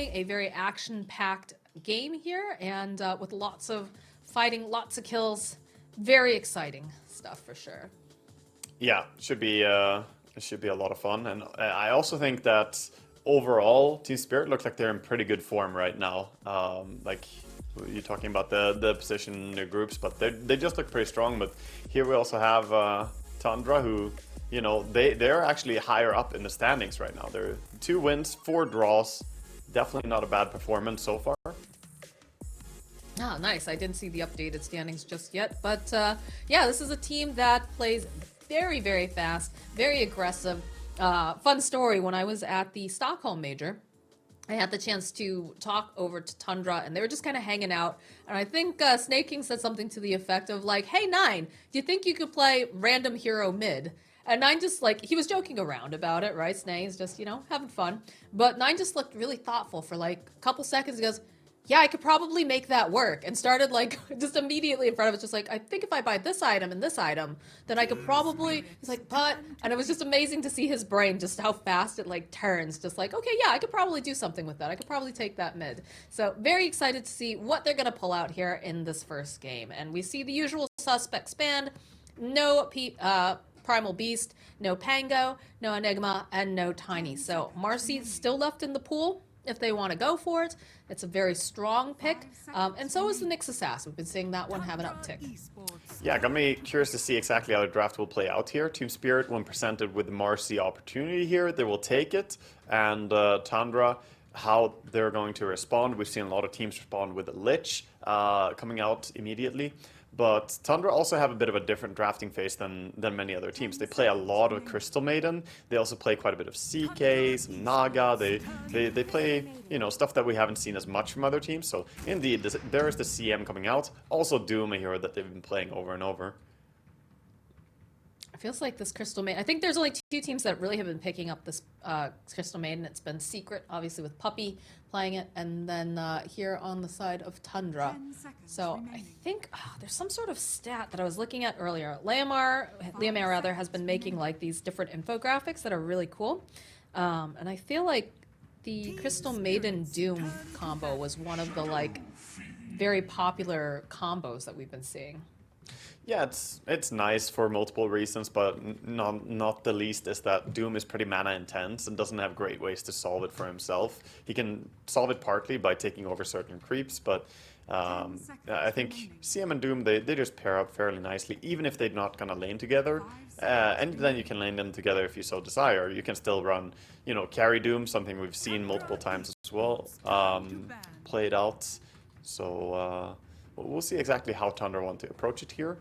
definitely a very action-packed game here, and with lots of fighting, lots of kills. Very exciting stuff for sure. Yeah, it should be a lot of fun, and I also think that overall Team Spirit looks like they're in pretty good form right now. Like you're talking about the position in their groups, but they just look pretty strong. But here we also have Tundra, who they're actually higher up in the standings right now. They're 2 wins, 4 draws. Definitely not a bad performance so far. Oh, nice. I didn't see the updated standings just yet, but yeah, this is a team that plays very, very fast, very aggressive. Fun story, when I was at the Stockholm Major, I had the chance to talk over to Tundra, and they were just kind of hanging out. And I think Snake King said something to the effect of like, "Hey, Nine, do you think you could play random hero mid?" And Nine just like, he was joking around about it, right? Snake's just, having fun. But Nine just looked really thoughtful for like a couple seconds. He goes, "Yeah, I could probably make that work," and started like just immediately in front of us, just like, "I think if I buy this item and this item, then I could probably," he's like, "But," and it was just amazing to see his brain, just how fast it like turns, just like, "Okay, yeah, I could probably do something with that. I could probably take that mid." So very excited to see what they're gonna pull out here in this first game. And we see the usual suspects banned. No Primal Beast, no Pango, no Enigma, and no Tiny. So Marcy's still left in the pool if they want to go for it. It's a very strong pick, and so is the Nyx Assassin. We've been seeing that one have an uptick. Yeah, got me curious to see exactly how the draft will play out here. Team Spirit, when presented with the Marcy opportunity here, they will take it. And Tundra, how they're going to respond. We've seen a lot of teams respond with a Lich coming out immediately. But Tundra also have a bit of a different drafting phase than many other teams. They play a lot of Crystal Maiden. They also play quite a bit of CK, some Naga. They play, stuff that we haven't seen as much from other teams. So indeed, there is the CM coming out. Also Doom, a hero that they've been playing over and over. It feels like this Crystal Maiden. I think there's only 2 teams that really have been picking up this Crystal Maiden. It's been Secret, obviously, with Puppey playing it, and then here on the side of Tundra. So I think there's some sort of stat that I was looking at earlier. Liamar rather, has been making like these different infographics that are really cool. And I feel like the Crystal Maiden Doom combo was one of the like very popular combos that we've been seeing. Yeah, it's nice for multiple reasons, but not the least is that Doom is pretty mana intense and doesn't have great ways to solve it for himself. He can solve it partly by taking over certain creeps, but I think CM and Doom, they just pair up fairly nicely, even if they're not gonna lane together. And then you can lane them together if you so desire. You can still run, carry Doom, something we've seen multiple times as well, played out. So we'll see exactly how Tundra want to approach it here.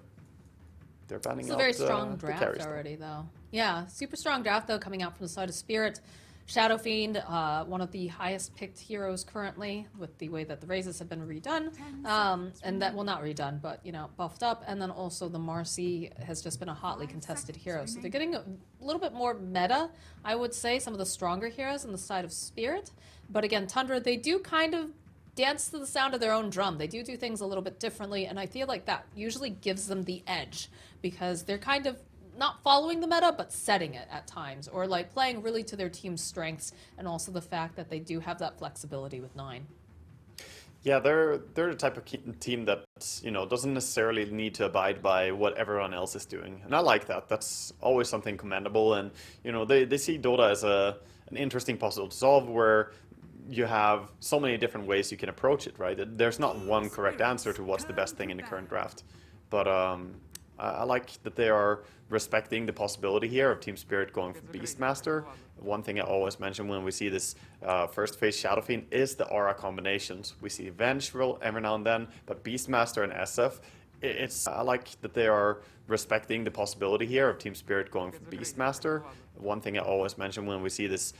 They're banning It's a out very strong the draft carries already, though. Yeah, super strong draft, though, coming out from the side of Spirit. Shadow Fiend, one of the highest picked heroes currently, with the way that the raises have been redone. And that, well, not redone, but, buffed up. And then also the Marcy has just been a hotly contested hero. So they're getting a little bit more meta, I would say, some of the stronger heroes on the side of Spirit. But again, Tundra, they do kind of dance to the sound of their own drum. They do things a little bit differently, and I feel like that usually gives them the edge because they're kind of not following the meta, but setting it at times, or like playing really to their team's strengths, and also the fact that they do have that flexibility with 9. Yeah, they're the type of team that doesn't necessarily need to abide by what everyone else is doing, and I like that. That's always something commendable, and they see Dota as an interesting puzzle to solve where you have so many different ways you can approach it, right? There's not one correct answer to what's the best thing in the current draft. But I like that they are respecting the possibility here of Team Spirit going for Beastmaster. One thing I always mention when we see this first phase Shadow Fiend is the aura combinations. We see Vengeful every now and then, but Beastmaster and SF, I like that they are respecting the possibility here of Team Spirit going for Beastmaster. One thing I always mention when we see this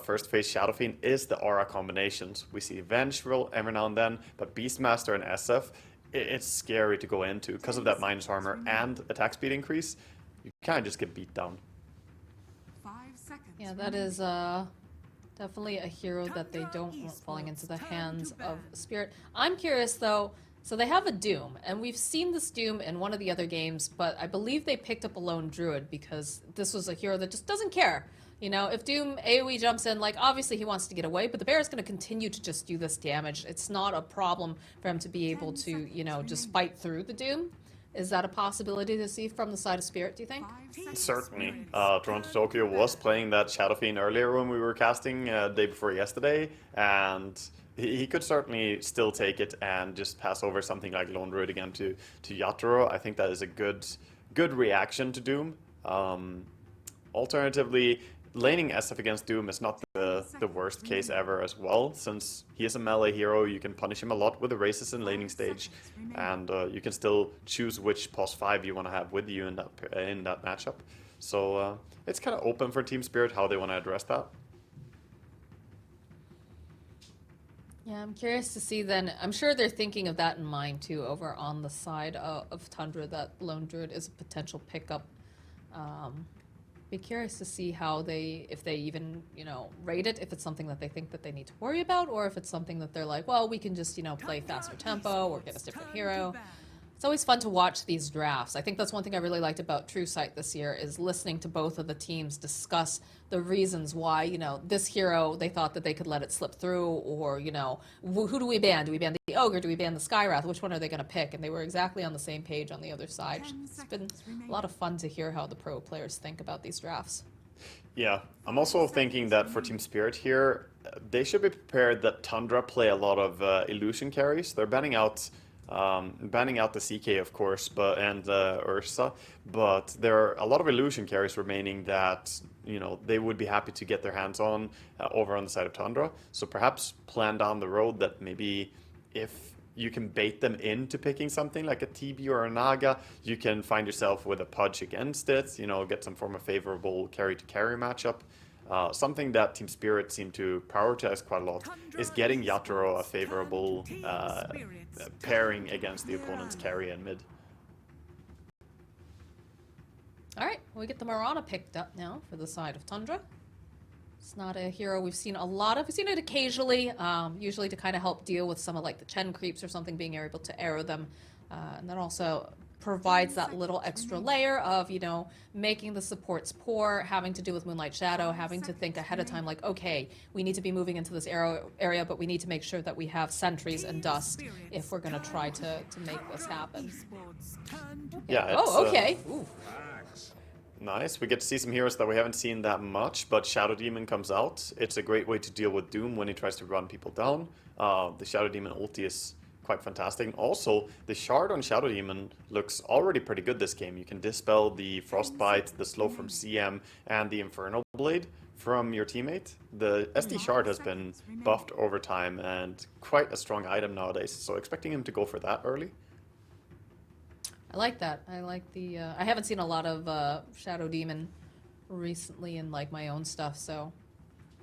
first phase Shadow Fiend is the aura combinations. We see Vengeful every now and then, but Beastmaster and SF, it's scary to go into because of that minus armor and attack speed increase. You kind of just get beat down. 5 seconds. Yeah, that is definitely a hero that they don't want falling into the hands of Spirit. I'm curious though, so they have a Doom, and we've seen this Doom in one of the other games, but I believe they picked up a lone Druid because this was a hero that just doesn't care. You know, if Doom AoE jumps in, like, obviously he wants to get away, but the bear is going to continue to just do this damage. It's not a problem for him to be able to, you know, just fight through the Doom. Is that a possibility to see from the side of Spirit, do you think? 5 seconds Certainly. remaining. Toronto Tokyo was playing that Shadow Fiend earlier when we were casting day before yesterday, and he could certainly still take it and just pass over something like Lone Druid again to Yatoro. I think that is a good reaction to Doom. Alternatively, laning SF against Doom is not the worst case ever as well, since he is a melee hero. You can punish him a lot with the races in laning stage, and you can still choose which pos 5 you want to have with you in that matchup. So it's kind of open for Team Spirit how they want to address that. Yeah, I'm curious to see then. I'm sure they're thinking of that in mind too, over on the side of Tundra, that Lone Druid is a potential pickup. Be curious to see how if they even, you know, rate it, if it's something that they think that they need to worry about, or if it's something that they're like, well, we can just, you know, play faster tempo or get a different hero. It's always fun to watch these drafts. I think that's one thing I really liked about True Sight this year, is listening to both of the teams discuss the reasons why, you know, this hero, they thought that they could let it slip through, or, you know, who do we ban? Do we ban the Ogre? Do we ban the Skywrath? Which one are they going to pick? And they were exactly on the same page on the other side. 10 It's been seconds remaining. a lot of fun to hear how the pro players think about these drafts. Yeah, I'm also thinking that for Team Spirit here, they should be prepared that Tundra play a lot of illusion carries. They're banning out the CK, of course, and Ursa, but there are a lot of illusion carries remaining that, you know, they would be happy to get their hands on over on the side of Tundra. So perhaps plan down the road that maybe if you can bait them into picking something like a TB or a Naga, you can find yourself with a Pudge against it, you know, get some form of favorable carry-to-carry matchup. Something that Team Spirit seem to prioritize quite a lot is getting Yatoro a favorable pairing against the opponent's carry and mid. All right, we get the Mirana picked up now for the side of Tundra. It's not a hero we've seen a lot of. We've seen it occasionally, usually to kind of help deal with some of like the Chen creeps or something, being able to arrow them. And that also provides that little extra layer of, you know, making the supports poor, having to do with Moonlight Shadow, having to think ahead of time, like, okay, we need to be moving into this area, but we need to make sure that we have sentries and dust if we're going to try to make this happen. Yeah, Oh, okay. Ooh. Nice. We get to see some heroes that we haven't seen that much, but Shadow Demon comes out. It's a great way to deal with Doom when he tries to run people down. The Shadow Demon ulti is quite fantastic. And also, the shard on Shadow Demon looks already pretty good this game. You can dispel the Frostbite, the slow from CM, and the Infernal Blade from your teammate. The SD shard has been buffed over time and quite a strong item nowadays, so expecting him to go for that early. I like that. I like the. I haven't seen a lot of Shadow Demon recently in like my own stuff, so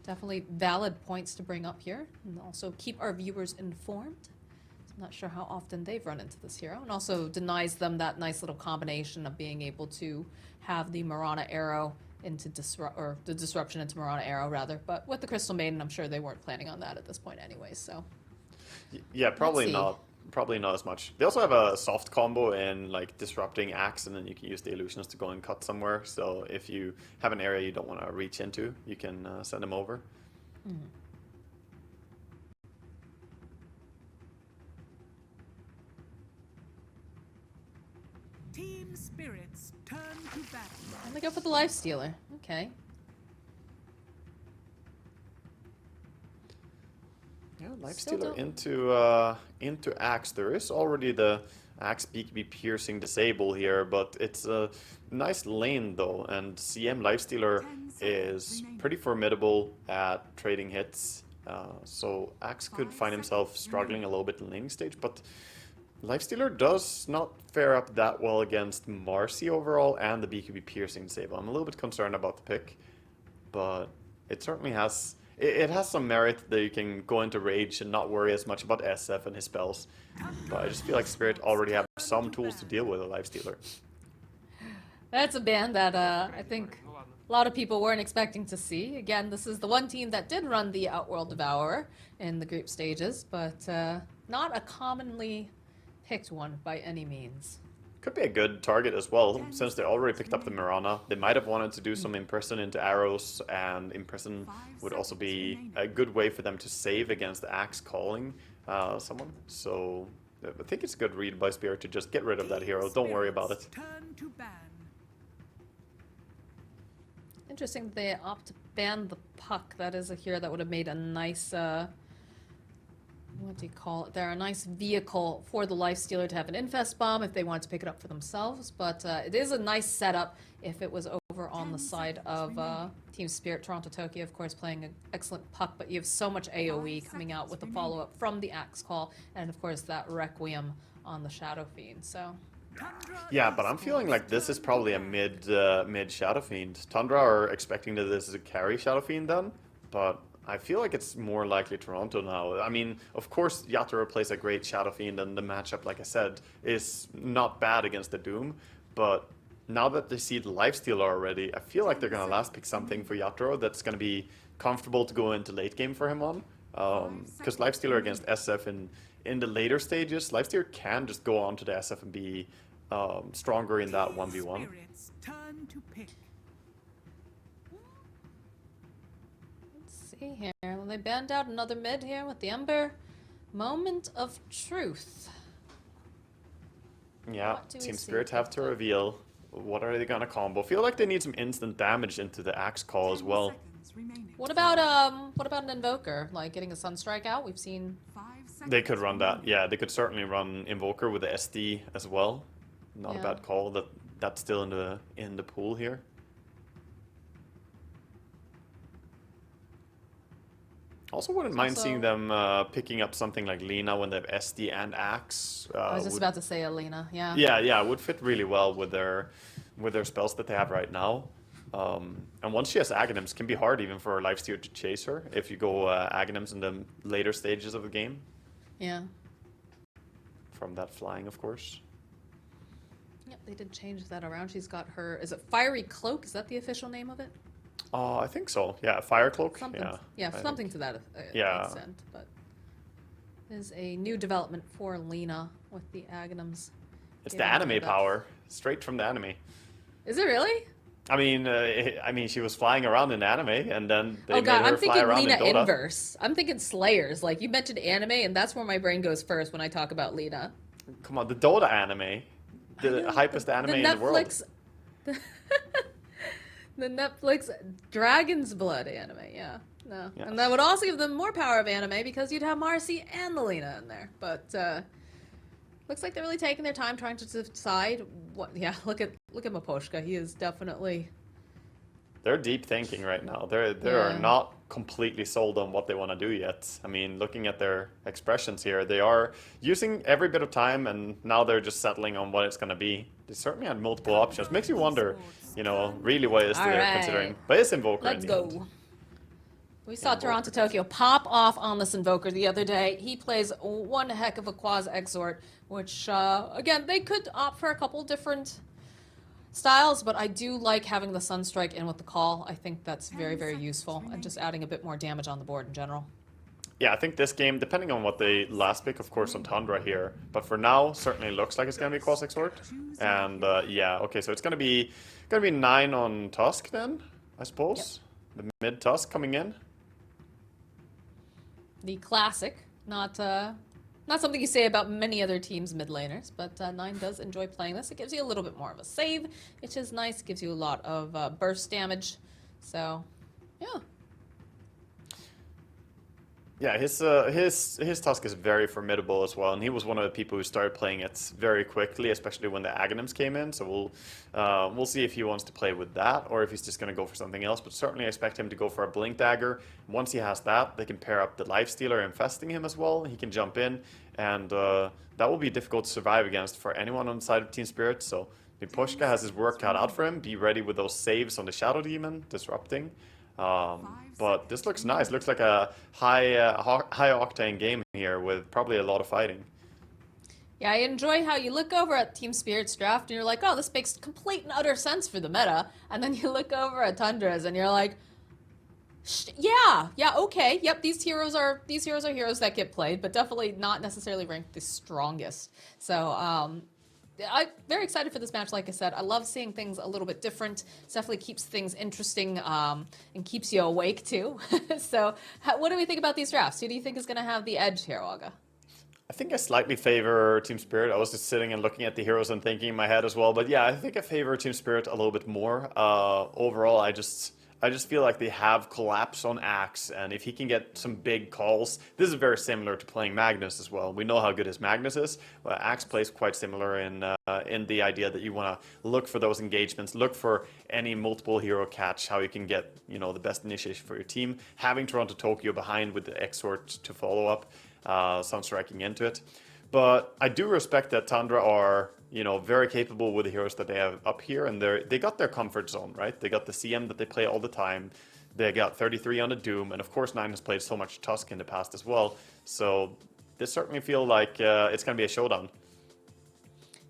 definitely valid points to bring up here, and also keep our viewers informed. I'm not sure how often they've run into this hero, and also denies them that nice little combination of being able to have the Mirana arrow into the disruption into Mirana arrow rather. But with the Crystal Maiden, I'm sure they weren't planning on that at this point anyway. So Yeah, probably see. not. Probably not as much. They also have a soft combo in like disrupting axe, and then you can use the illusions to go and cut somewhere. So if you have an area you don't want to reach into, you can send them over. Team Spirits turn to battle. and they go for the Life Stealer. Okay. Yeah, Still Lifestealer into Axe. There is already the Axe BKB piercing disable here, but it's a nice lane though, and CM Lifestealer 10 seconds is remaining. pretty formidable at trading hits. So Axe could 5 find himself seconds struggling remaining. a little bit in laning stage, but Lifestealer does not fare up that well against Marcy overall and the BKB piercing disable. I'm a little bit concerned about the pick, but it certainly has. It has some merit that you can go into rage and not worry as much about SF and his spells. But I just feel like Spirit already have some tools to deal with a Lifestealer. That's a ban that I think a lot of people weren't expecting to see. Again, this is the one team that did run the Outworld Devourer in the group stages, but not a commonly picked one by any means. Could be a good target as well, since they already picked up the Mirana. They might have wanted to do some Imprison into arrows, and Imprison would also be a good way for them to save against the Axe calling someone. So I think it's a good read by Spirit to just get rid of that hero. Don't worry about it. Turn to ban. Interesting that they opt to ban the puck. That is a hero that would have made a nice, what do you call it? They're a nice vehicle for the Lifestealer to have an infest bomb if they want to pick it up for themselves. But it is a nice setup if it was over on the side of Team Spirit. Toronto Tokyo, of course, playing an excellent puck, but you have so much AoE coming out with the follow-up from the Axe Call, and of course that Requiem on the Shadow Fiend. So. Yeah, but I'm feeling like this is probably a mid Shadow Fiend. Tundra are expecting that this is a carry Shadow Fiend then, but I feel like it's more likely Toronto now. I mean, of course, Yatoro plays a great Shadow Fiend, and the matchup, like I said, is not bad against the Doom, but now that they see the Lifestealer already, I feel like they're going to last pick something for Yatoro that's going to be comfortable to go into late game for him on. Because Lifestealer against SF in the later stages, Lifestealer can just go on to the SF and be stronger in that 1v1. Spirits turn to pick. Let's see here. Well, they banned out another mid here with the Ember. Moment of truth. Yeah, What do we Team see? Spirit have to reveal what are they going to combo. Feel like they need some instant damage into the Axe Call as 10 well. seconds remaining. What about an Invoker? Like getting a Sunstrike out? We've seen 5 seconds They could run that. remaining. Yeah, they could certainly run Invoker with the SD as well. Not a Yeah. bad call. That's still in the pool here. Also wouldn't mind also- seeing them picking up something like Lina when they have SD and Axe. I was just would- about to say Alina, yeah. Yeah, it would fit really well with their spells that they have right now. And once she has Aghanims, can be hard even for a Lifestealer to chase her if you go Aghanims in the later stages of the game. Yeah. From that flying, of course. Yep, they did change that around. She's got her, is it Fiery Cloak? Is that the official name of it? I think so. Yeah, Fire Cloak. Something, Yeah, I something think. to that Yeah. extent. But there's a new development for Lina with the Aghanims. It's the getting anime rid of- power, straight from the anime. Is it really? I mean, she was flying around in anime, and then they Oh god, made her I'm fly thinking around Lina in Dota. inverse. I'm thinking Slayers. Like you mentioned anime, and that's where my brain goes first when I talk about Lina. Come on, the Dota anime, the hypest anime in the world. The Netflix Dragon's Blood anime, yeah. No. Yes. And that would also give them more power of anime because you'd have Marcy and the Lina in there. But looks like they're really taking their time trying to decide what look at Maposhka. He is definitely They're deep thinking right now. They Yeah. are not completely sold on what they want to do yet. I mean, looking at their expressions here, they are using every bit of time, and now they're just settling on what it's going to be. They certainly had multiple options. Makes you wonder, really what it is All they're right. considering. But it's Invoker. Let's in the end. go. We saw Invoker Toronto does. Tokyo pop off on this Invoker the other day. He plays one heck of a Quas Exort, which, again, they could opt for a couple different styles, but I do like having the Sunstrike in with the call. I think that's very, very useful, and just adding a bit more damage on the board in general. Yeah, I think this game, depending on what they last pick, of course, on Tundra here, but for now, certainly looks like it's going to be Quas Exort. And yeah, okay, so it's going to be 9 on Tusk then, I suppose. The mid Tusk coming in. The classic, not something you say about many other teams' mid laners, but 9 does enjoy playing this. It gives you a little bit more of a save, which is nice. Gives you a lot of burst damage. So, yeah. Yeah, his Tusk is very formidable as well, and he was one of the people who started playing it very quickly, especially when the Aghanims came in. So we'll see if he wants to play with that or if he's just going to go for something else. But certainly I expect him to go for a Blink Dagger. Once he has that, they can pair up the Lifestealer infesting him as well. He can jump in, and that will be difficult to survive against for anyone on the side of Team Spirit. So Miposhka has his work cut out for him. Be ready with those saves on the Shadow Demon, disrupting. But this looks nice. Looks like a high octane game here with probably a lot of fighting. Yeah, I enjoy how you look over at Team Spirit's draft and you're like, oh, this makes complete and utter sense for the meta. And then you look over at Tundra's and you're like, yeah, okay, yep, these heroes are heroes that get played, but definitely not necessarily ranked the strongest. So, I'm very excited for this match. Like I said, I love seeing things a little bit different. It definitely keeps things interesting and keeps you awake too. So, what do we think about these drafts? Who do you think is going to have the edge here, Olga? I think I slightly favor Team Spirit. I was just sitting and looking at the heroes and thinking in my head as well. But yeah, I think I favor Team Spirit a little bit more. Overall, I just feel like they have collapse on Axe, and if he can get some big calls, this is very similar to playing Magnus as well. We know how good his Magnus is, but Axe plays quite similar in the idea that you want to look for those engagements, look for any multiple hero catch, how you can get the best initiation for your team. Having Toronto Tokyo behind with the Exort to follow up. Some striking into it. But I do respect that Tundra are, very capable with the heroes that they have up here, and they got their comfort zone, right? They got the CM that they play all the time. They got 33 on the Doom, and of course 9 has played so much Tusk in the past as well. So this certainly feel like it's going to be a showdown.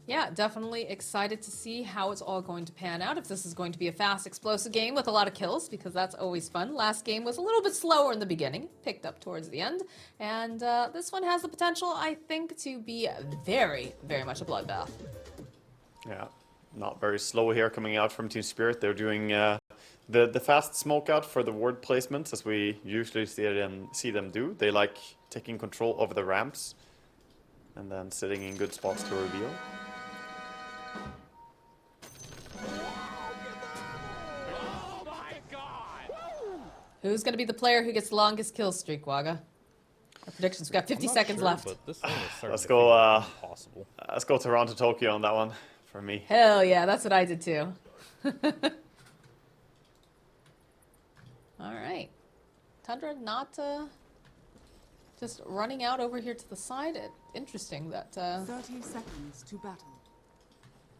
Yeah, definitely excited to see how it's all going to pan out. If this is going to be a fast, explosive game with a lot of kills, because that's always fun. Last game was a little bit slower in the beginning, picked up towards the end. And this one has the potential, I think, to be very, very much a bloodbath. Yeah, not very slow here coming out from Team Spirit. They're doing the fast smoke out for the ward placements, as we usually see them do. They like taking control over the ramps and then sitting in good spots to reveal. Who's going to be the player who gets the longest kill streak, Waga? Our predictions, we've got 50 seconds left. But this thing is starting Let's to go. feel impossible. Let's go Toronto Tokyo on that one for me. Hell yeah, that's what I did too. All right. Tundra not just running out over here to the side. Interesting that 30 seconds to battle.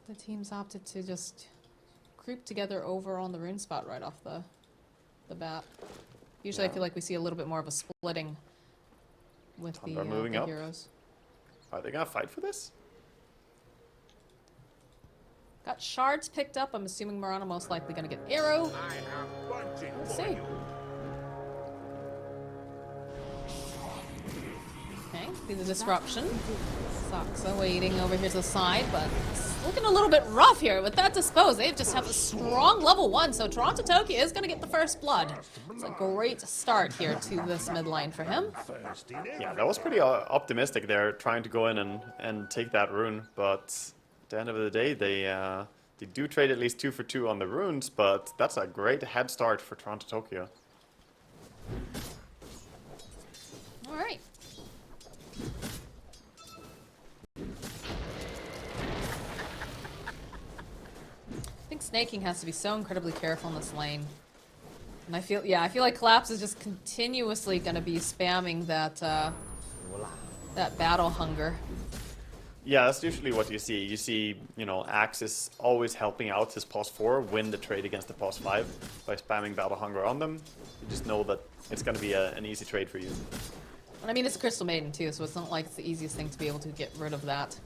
the teams opted to just creep together over on the rune spot right off the bat. Usually I feel like we see a little bit more of a splitting with Tundra the moving up. heroes. Are they gonna fight for this? Got shards picked up. I'm assuming Murano most likely going to get arrow. Let's see. Okay, see the disruption. Soxa waiting over here to the side, but it's looking a little bit rough here with that dispose. They just have a strong level 1, so Toronto Tokyo is going to get the first blood. It's a great start here to this mid lane for him. Yeah, that was pretty optimistic there, trying to go in and take that rune, but at the end of the day, they do trade at least 2 for 2 on the runes, but that's a great head start for Toronto Tokyo. All right. I think snaking has to be so incredibly careful in this lane. And I feel like Collapse is just continuously going to be spamming that that battle hunger. Yeah, that's usually what you see. You see, Axe is always helping out his pos 4 win the trade against the pos 5 by spamming Battle Hunger on them. You just know that it's going to be an easy trade for you. And I mean, it's a Crystal Maiden too, so it's not like it's the easiest thing to be able to get rid of that.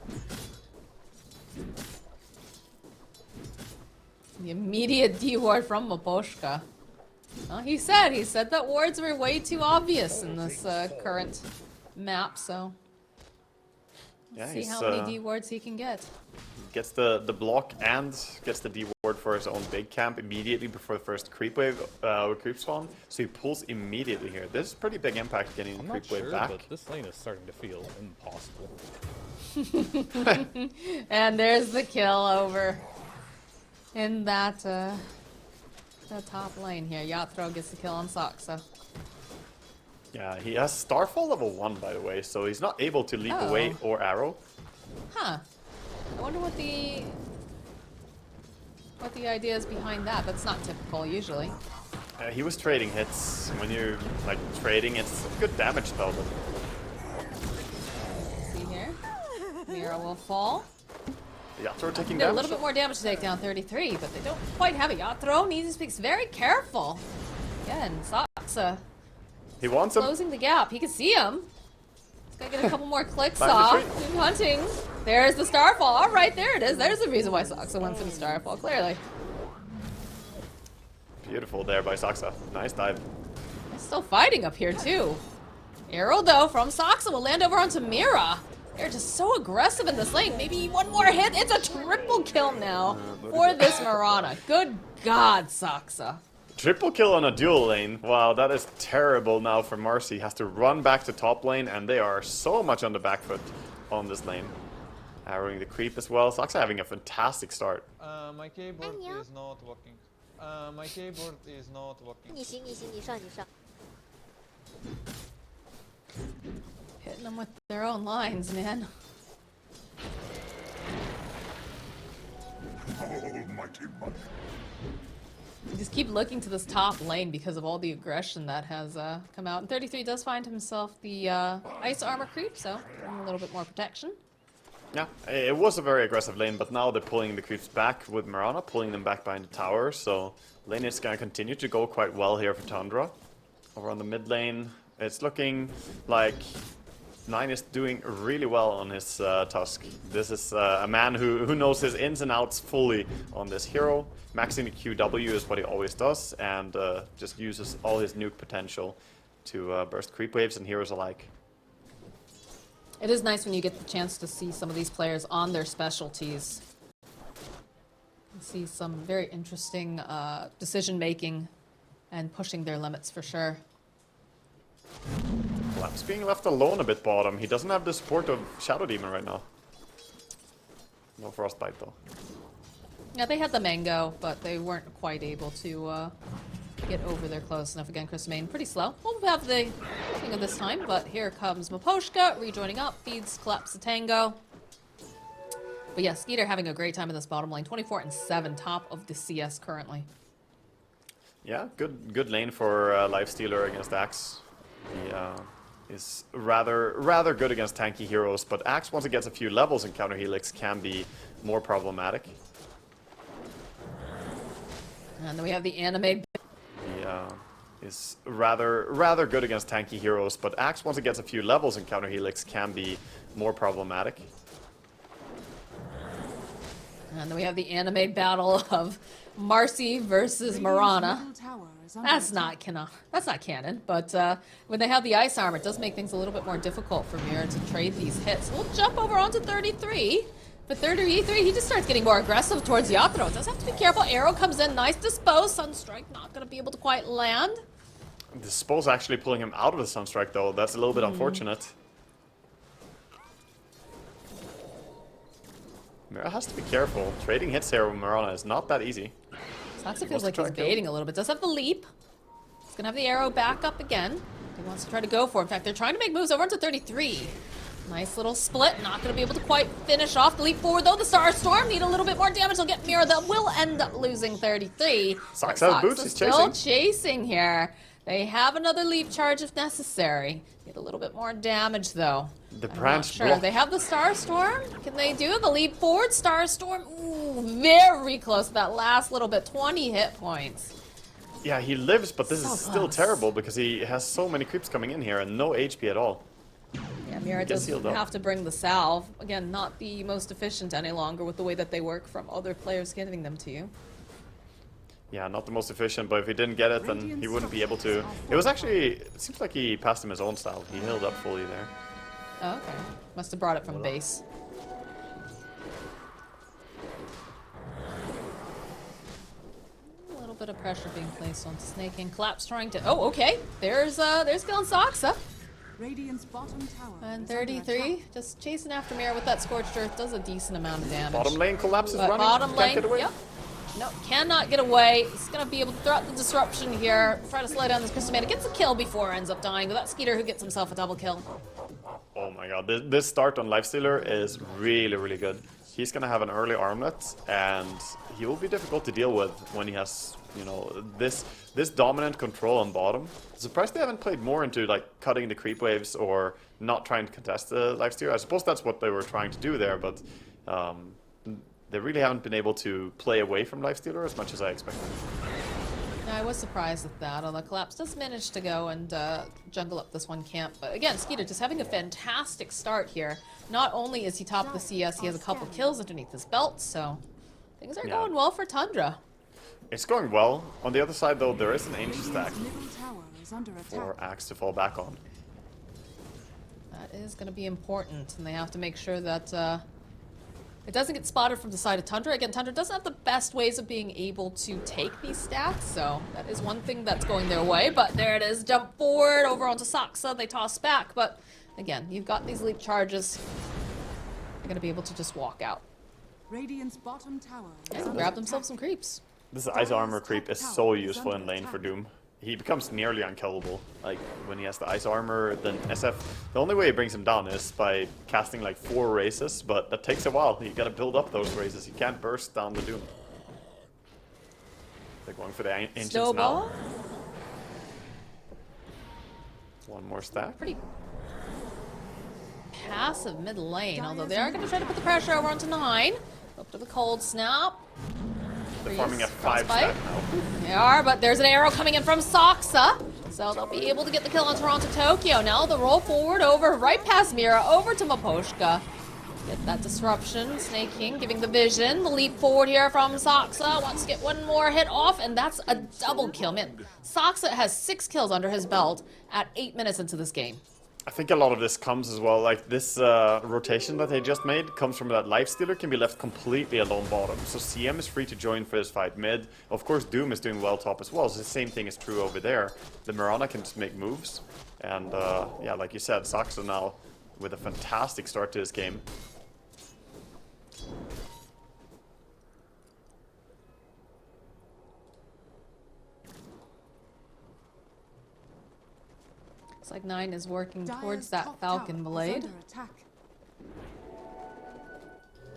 The immediate D-ward from Maposhka. Well, he said that wards were way too obvious in this current map, so... Yeah, see how many D-wards he can get. Gets the block and gets the D-ward for his own big camp immediately before the first creep wave creep spawn. So he pulls immediately here. This is pretty big impact getting the creep wave back. But this lane is starting to feel impossible. And there's the kill over in that the top lane here. Yatro gets the kill on Soxa. Yeah, he has Starfall level 1, by the way, so he's not able to leap away or arrow. Huh. I wonder what the idea is behind that. That's not typical usually. He was trading hits. When you're trading, it's a good damage spell. Let's see here. Mira will fall. Yatro taking They're a damage. little bit more damage to take down 33, but they don't quite have it. Yatro needs to be very careful. Again, Soxa. He wants him. Closing the gap. He can see him. He's gonna get a couple more clicks Time to off. trade. And hunting. There's the Starfall. All right, there it is. There's the reason why Soxa went for the Starfall, clearly. Beautiful there by Soxa. Nice dive. He's still fighting up here, too. Arrow, though, from Soxa will land over onto Mira. They're just so aggressive in this lane. Maybe one more hit. It's a triple kill now for this Mirana. Good God, Saksa. Triple kill on a dual lane. Wow, that is terrible now for Marcy. Has to run back to top lane, and they are so much on the back foot on this lane. Arrowing the creep as well. Saksa having a fantastic start. My keyboard is not working. My keyboard is not working. 你行你行，你上你上。 Hitting them with their own lines, man. You just keep looking to this top lane because of all the aggression that has come out. And 33 does find himself the ice armor creep, so a little bit more protection. Yeah, it was a very aggressive lane, but now they're pulling the creeps back with Mirana, pulling them back behind the tower, so lane is going to continue to go quite well here for Tundra. Over on the mid lane, it's looking like Nine is doing really well on his Tusk. This is a man who knows his ins and outs fully on this hero. Maxing the QW is what he always does, and just uses all his nuke potential to burst creep waves and heroes alike. It is nice when you get the chance to see some of these players on their specialties. You see some very interesting decision making and pushing their limits for sure. Collapse being left alone a bit bottom. He doesn't have the support of Shadow Demon right now. No Frostbite though. Yeah, they had the mango, but they weren't quite able to get over there close enough. Again, Chris Main pretty slow. Won't have the thing of this time, but here comes Maposhka rejoining up, feeds Collapse the Tango. But yeah, Skeeter having a great time in this bottom lane. 24 and 7, top of the CS currently. Yeah, good lane for Lifestealer against Axe. He is rather good against tanky heroes, but Axe, once it gets a few levels in counter helix, can be more problematic. And then we have the anime. He is rather good against tanky heroes, but Axe, once it gets a few levels in counter helix, can be more problematic. And then we have the anime battle of Marcy versus Mirana. That's not canon, but when they have the ice armor, it does make things a little bit more difficult for Mira to trade these hits. We'll jump over onto 33. But 33, he just starts getting more aggressive towards Yatoro. Does have to be careful. Arrow comes in, nice dispose. Sunstrike not going to be able to quite land. Dispose actually pulling him out of the Sunstrike though. That's a little bit unfortunate. Mira has to be careful. Trading hits here with Mirana is not that easy. Saksa feels like he's baiting a little bit. Does have the leap. He's going to have the arrow back up again. He wants to try to go for it. In fact, they're trying to make moves over into 33. Nice little split. Not going to be able to quite finish off the leap forward, though. The Star Storm need a little bit more damage. They'll get Mira. That will end up losing 33. Saksa has boots. He's still chasing here. They have another leap charge if necessary. Get a little bit more damage, though. The branch sure. block. They have the Star Storm. Can they do the leap forward? Star Storm. Ooh, very close to that last little bit. 20 hit points. Yeah, he lives, but this So is still close. terrible because he has so many creeps coming in here and no HP at all. Yeah, Mira Gets does healed up. have to bring the salve. Again, not the most efficient any longer with the way that they work from other players giving them to you. Yeah, not the most efficient, but if he didn't get it, then he wouldn't be able to. It was actually, it seems like he passed him his own style. He healed up fully there. Oh, okay. Must have brought it from base. A little bit of pressure being placed on Snake and Collapse trying to. Oh, okay. There's Gillen Saksa. Radiant's bottom tower And is under 33, attack. just chasing after Mira with that Scorched Earth. Does a decent amount of damage. Bottom lane collapses But running. bottom Can't lane, get away. yep. No, cannot get away. He's going to be able to throw out the disruption here. Try to slow down this Crystal Man. It gets a kill before ends up dying. But that Skeeter who gets himself a double kill. Oh my god, this start on Lifestealer is really good. He's gonna have an early armlet, and he will be difficult to deal with when he has, you know, this dominant control on bottom. Surprised they haven't played more into like cutting the creep waves or not trying to contest the Lifestealer. I suppose that's what they were trying to do there, but they really haven't been able to play away from Lifestealer as much as I expected. Yeah, I was surprised at that. Although Collapse does manage to go and jungle up this one camp. But again, Skeeter just having a fantastic start here. Not only is he top of the CS, he has a couple kills underneath his belt, so things are going well for Tundra. It's going well. On the other side, though, there is an Ancient Radiant's stack middle tower is under for attack. Axe to fall back on. That is going to be important, and they have to make sure that it doesn't get spotted from the side of Tundra. Again, Tundra doesn't have the best ways of being able to take these stacks, so that is one thing that's going their way. But there it is, jump forward over onto Soniqs. They toss back, but again, you've got these leap charges. They're going to be able to just walk out. Radiant's bottom tower is And under grab attack. themselves some creeps. This ice armor creep is so useful in lane for Doom. He becomes nearly unkillable. Like, when he has the ice armor, then SF... The only way he brings him down is by casting like 4 races, but that takes a while. You gotta build up those races. You can't burst down the Doom. They're going for the ancients Snowball? now. One more stack. Pretty passive mid lane, although they are going to try to put the pressure over onto 9. Up to the cold snap. They're farming a Freeze, 5 stack frostbite. now. They are, but there's an arrow coming in from Soniqs. So they'll be able to get the kill on Toronto Tokyo. Now the roll forward over, right past Mira, over to Miposhka. Get that disruption. Snake King giving the vision. The leap forward here from Soniqs. Wants to get one more hit off, and that's a double kill. Man, Soniqs has 6 kills under his belt at 8 minutes into this game. I think a lot of this comes as well, like this rotation that they just made comes from that Lifestealer can be left completely alone bottom. So CM is free to join for this fight mid. Of course Doom is doing well top as well, so the same thing is true over there. The Mirana can just make moves. And yeah, like you said, Soniqs now with a fantastic start to this game. Looks like 9 is working Dire's towards that top Falcon tower is Blade. under attack.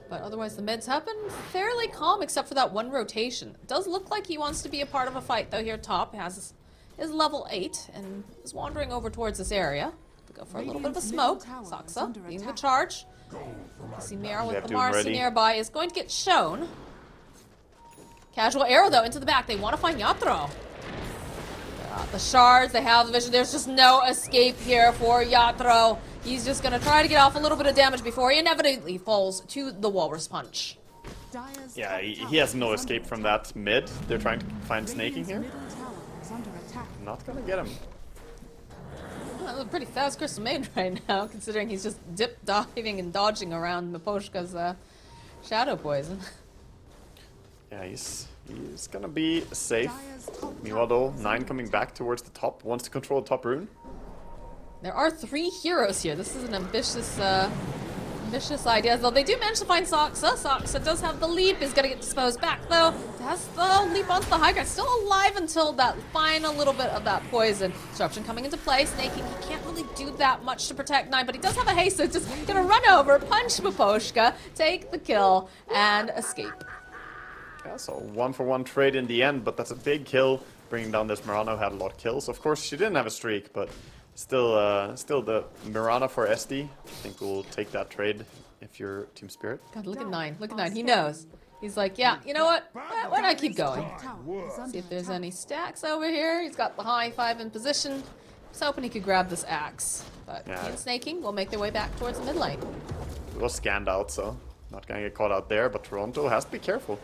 But otherwise the mids have been fairly calm except for that one rotation. It does look like he wants to be a part of a fight though here top. He has his level 8 and is wandering over towards this area. To go for a little bit of a Radiant's smoke. middle tower is Soniqs under leading the attack. charge. See Mira They with have the Doom Marcy ready. nearby is going to get shown. Casual arrow though into the back. They want to find Yatro. The shards, they have the vision. There's just no escape here for Yatro. He's just going to try to get off a little bit of damage before he inevitably falls to the Walrus Punch. Dire's Yeah, top he tower has no is under escape from attack. that mid. They're trying to find snaking Radiant's here. middle tower is under attack. Not gonna get him. Well, a pretty fast Crystal Maid right now, considering he's just dip diving and dodging around Miposhka's shadow poison. Yeah, he's gonna be safe. Dire's top Meanwhile tower though, is 9 under coming attack. back towards the top, wants to control the top rune. There are 3 heroes here. This is an ambitious idea. Though they do manage to find Soniqs. Soniqs does have the leap. Is going to get disposed back though. Has the leap onto the high ground. Still alive until that final little bit of that poison. Disruption coming into play. Snaking, he can't really do that much to protect 9, but he does have a haste. So it's just going to run over, punch Miposhka, take the kill, and escape. Yeah, so 1-for-1 trade in the end, but that's a big kill. Bringing down this Mirana who had a lot of kills. Of course, she didn't have a streak, but still the Mirana for SD. I think we'll take that trade if you're Team Spirit. God, look at 9. Look at 9. He knows. He's like, yeah, you know what? Why not keep going? Top tower is under See if there's attack. any stacks over here. He's got the high 5 in position. Just hoping he could grab this axe. But Yeah. he and Snaking will make their way back towards the mid lane. It was scanned out, so not gonna get caught out there, but Toronto has to be careful.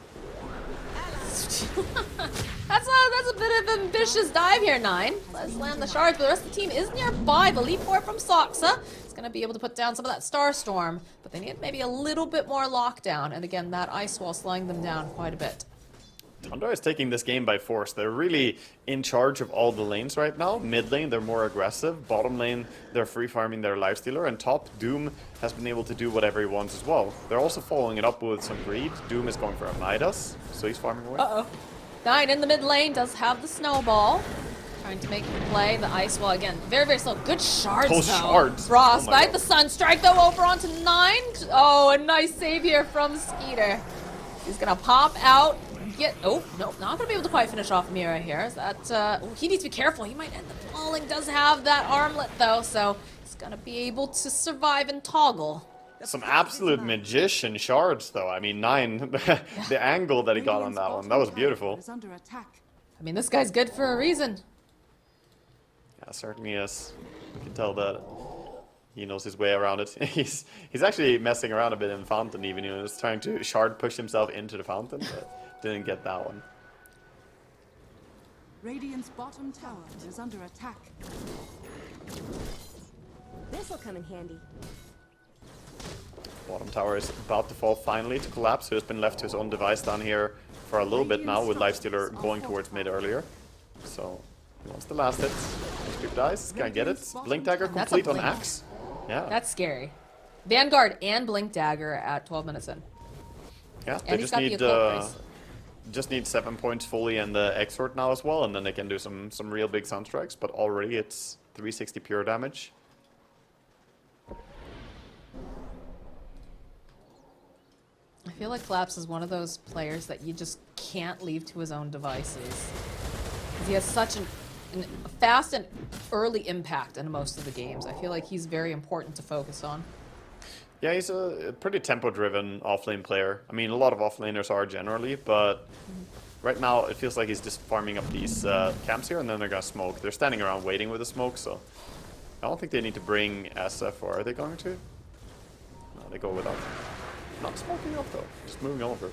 That's a bit of ambitious dive here, 9. Let's land the shards, but the rest of the team is nearby. The leap forward from Soniqs is going to be able to put down some of that Star Storm, but they need maybe a little bit more lockdown. And again, that ice wall slowing them down quite a bit. Tundra is taking this game by force. They're really in charge of all the lanes right now. Mid lane, they're more aggressive. Bottom lane, they're free farming their lifestealer. And top, Doom has been able to do whatever he wants as well. They're also following it up with some greed. Doom is going for a Midas, so he's farming away. Uh-oh. 9 in the mid lane does have the snowball. Trying to make him play the ice wall again. Very, very slow. Good shards, Those though. shards. Frostbite, Oh my the Sunstrike, though, over onto 9. Oh, a nice save here from Skeeter. He's going to pop out. Oh, no, not going to be able to quite finish off Mira here. Is that, he needs to be careful. He might end up falling. Does have that armlet, though, so he's going to be able to survive and toggle. Some absolute magician shards, though. I mean, 9, the angle that he got on Radiant's that one, bottom that was tower beautiful. is under attack. I mean, this guy's good for a reason. Yeah, certainly is. You can tell that he knows his way around it. He's actually messing around a bit in Fountain even. He was trying to shard push himself into the Fountain, but didn't get that one. Radiant's bottom tower is under attack. This'll come in handy. Bottom tower is about to fall finally to collapse. He's been left to his own device down here for a little bit now, with Lifestealer going towards mid earlier. So he wants the last hit. Creep dies, can't get it. Blink Dagger That's a complete on blink. Axe. Yeah. That's scary. Vanguard and Blink Dagger at 12 minutes in. Yeah, they And he's just got the need occult bracelet. just need 7 points fully and the Exort now as well, and then they can do some real big Sunstrikes. But already it's 360 pure damage. I feel like Collapse is one of those players that you just can't leave to his own devices. 'Cause he has such a fast and early impact in most of the games. I feel like he's very important to focus on. Yeah, he's a pretty tempo-driven offlane player. I mean, a lot of offlaners are generally, but right now it feels like he's just farming up these camps here, and then they're gonna smoke. They're standing around waiting with the smoke, so I don't think they need to bring SF, or are they going to? No, they go without. Not smoking up though, just moving over.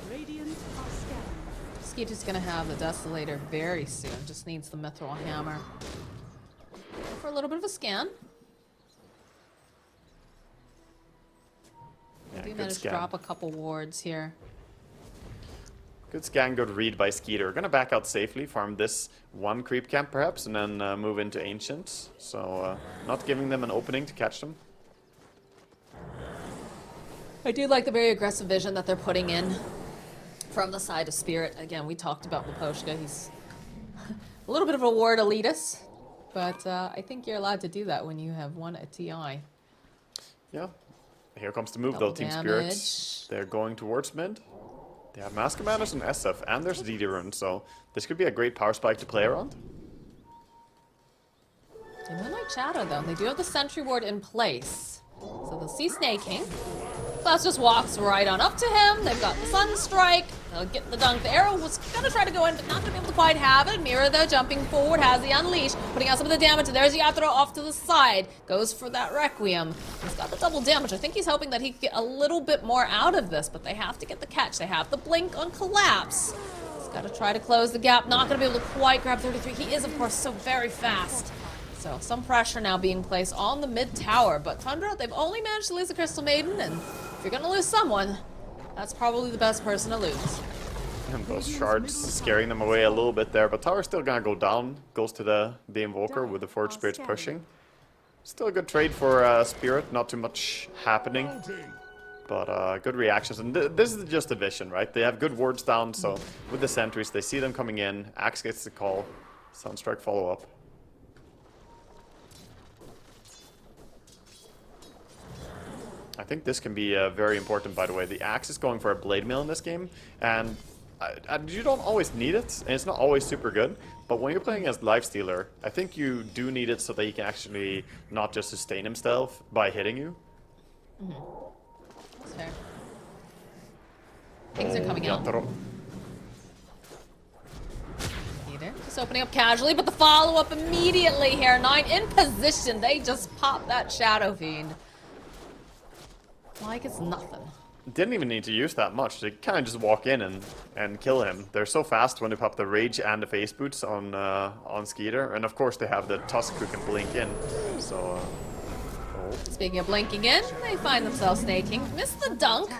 Radiant are scattered. Skeeter's gonna have the Desolator very soon. Just needs the Mithril Hammer. Go for a little bit of a scan. Yeah, Do good manage to scan. drop a couple wards here. Good scan, good read by Skeeter. Gonna back out safely, farm this one creep camp perhaps, and then move into Ancient. So not giving them an opening to catch them. I do like the very aggressive vision that they're putting in from the side of Spirit. Again, we talked about Leposhka. He's a little bit of a ward elitist, but I think you're allowed to do that when you have won a TI. Yeah. Here comes the move Double though, Team damage. Spirits. They're going towards mid. They have Mask Commanders and SF, and there's DD Rune, so this could be a great power spike to play around. They do like Shadow though. They do have the Sentry Ward in place. So they'll see Snaking. Klaus just walks right on up to him. They've got the Sunstrike. They'll get the dunk. The arrow was gonna try to go in, but not gonna be able to quite have it. Mira though, jumping forward, has the Unleash, putting out some of the damage. And there's Yathro off to the side. Goes for that Requiem. He's got the double damage. I think he's hoping that he can get a little bit more out of this, but they have to get the catch. They have the blink on Collapse. He's gotta try to close the gap. Not gonna be able to quite grab 33. He is, of course, so very fast. So some pressure now being placed on the mid tower, but Tundra, they've only managed to lose the Crystal Maiden, and if you're gonna lose someone, that's probably the best person to lose. And those shards scaring them away a little bit there, but tower's still gonna go down. Goes to the Invoker with the Forge Spirits pushing. Still a good trade for Spirit, not too much happening. But good reactions, and this is just a vision, right? They have good wards down, so with the sentries, they see them coming in. Axe gets the call. Sunstrike follow up. I think this can be very important, by the way. The Axe is going for a Blade Mill in this game, and you don't always need it, and it's not always super good. But when you're playing as Lifestealer, I think you do need it so that he can actually not just sustain himself by hitting you. That's fair. Things are coming out. Yathro. Either. Just opening up casually, but the follow-up immediately here. 9 in position. They just pop that Shadow Fiend. Like it's nothing. Didn't even need to use that much. They kind of just walk in and kill him. They're so fast when they pop the Rage and the Face Boots on Skeeter. And of course they have the Tusk who can blink in. So, Speaking of blinking in, they find themselves snaking. Miss the dunk.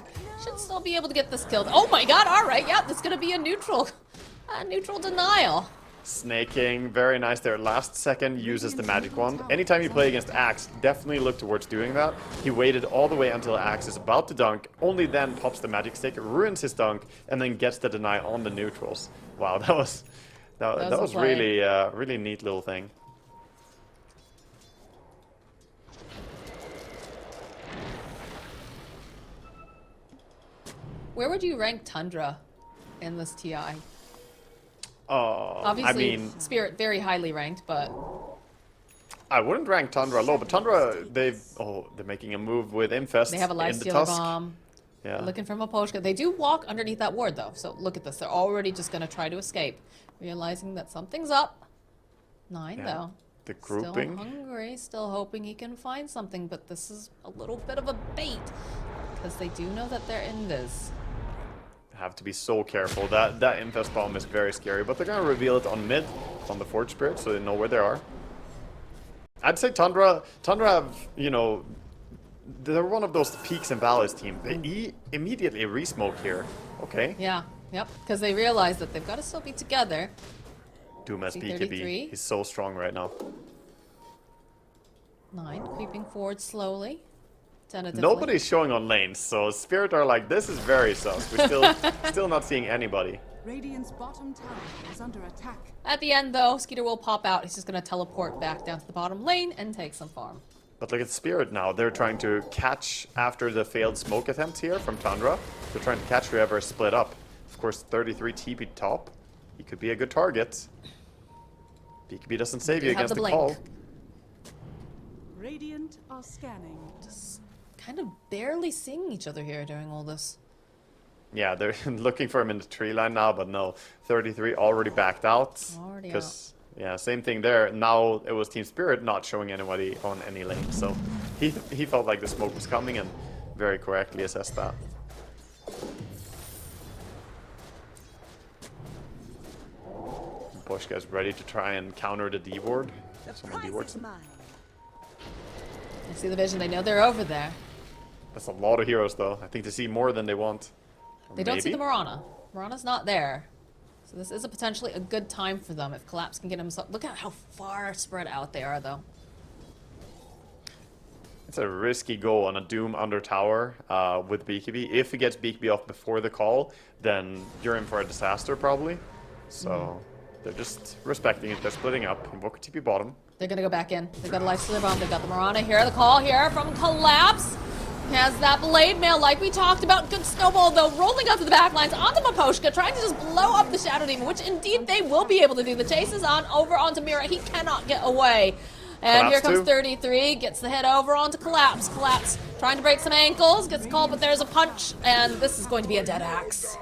Should still be able to get this killed. Oh my god, alright, yeah, this is gonna be a neutral denial. snaking, very nice there. Last second uses the magic wand. Anytime you play against Axe, definitely look towards doing that. He waited all the way until Axe is about to dunk, only then pops the magic stick, ruins his dunk, and then gets the deny on the neutrals. Wow, that was really really neat little thing. Where would you rank Tundra in this TI? I Obviously, mean, Spirit very highly ranked, but I wouldn't rank Tundra low, but Tundra, they're making a move with Infest they have a in life the stealer Tusk. bomb. Yeah. Looking for Maposhka. They do walk underneath that ward though, so look at this. They're already just gonna try to escape, realizing that something's up. 9 Yeah. though. The grouping. Still hungry, still hoping he can find something, but this is a little bit of a bait because they do know that they're in this. Have to be so careful. That infest bomb is very scary, but they're gonna reveal it on mid, on the Forge Spirit, so they know where they are. I'd say Tundra have, you know, they're one of those peaks and valleys team. They immediately re-smoke here. Okay. Yeah, yep, because they realize that they've got to still be together. Doom as C33. BKB. He's so strong right now. 9 creeping forward slowly. Tentatively. Nobody's showing on lanes, so Spirit are like, this is very sus. We're still not seeing anybody. Radiant's bottom tower is under attack. At the end, though, Skeeter will pop out. He's just going to teleport back down to the bottom lane and take some farm. But look at Spirit now. They're trying to catch after the failed smoke attempt here from Tundra. They're trying to catch whoever is split up. Of course, 33 TP top. He could be a good target. BKB doesn't save you against the call. Radiant are scanning. Just kind of barely seeing each other here during all this. Yeah, they're looking for him in the tree line now, but no. 33 already backed out. Already out. Yeah, same thing there. Now it was Team Spirit not showing anybody on any lane. So he felt like the smoke was coming and very correctly assessed that. Boschka is ready to try and counter the D ward. Someone D wards him. They see the vision. They know they're over there. That's a lot of heroes though. I think they see more than they want. Or They don't see maybe? the Mirana. Mirana's not there. So this is potentially a good time for them if Collapse can get himself... Look at how far spread out they are, though. It's a risky go on a Doom under tower with BKB. If he gets BKB off before the call, then you're in for a disaster probably. So they're just respecting it. They're splitting up. Invoker TP bottom. They're gonna go back in. They've got a Lifestealer bomb. They've got the Mirana here. The call here from Collapse. Has that blade mail like we talked about. Good snowball though, rolling up to the back lines onto Maposhka, trying to just blow up the Shadow Demon, which indeed they will be able to do. The chase is on over onto Mira. He cannot get away. And Collapse here comes too. 33, gets the hit over onto Collapse. Collapse trying to break some ankles, gets called, but there's a punch, and this is going to be a dead axe.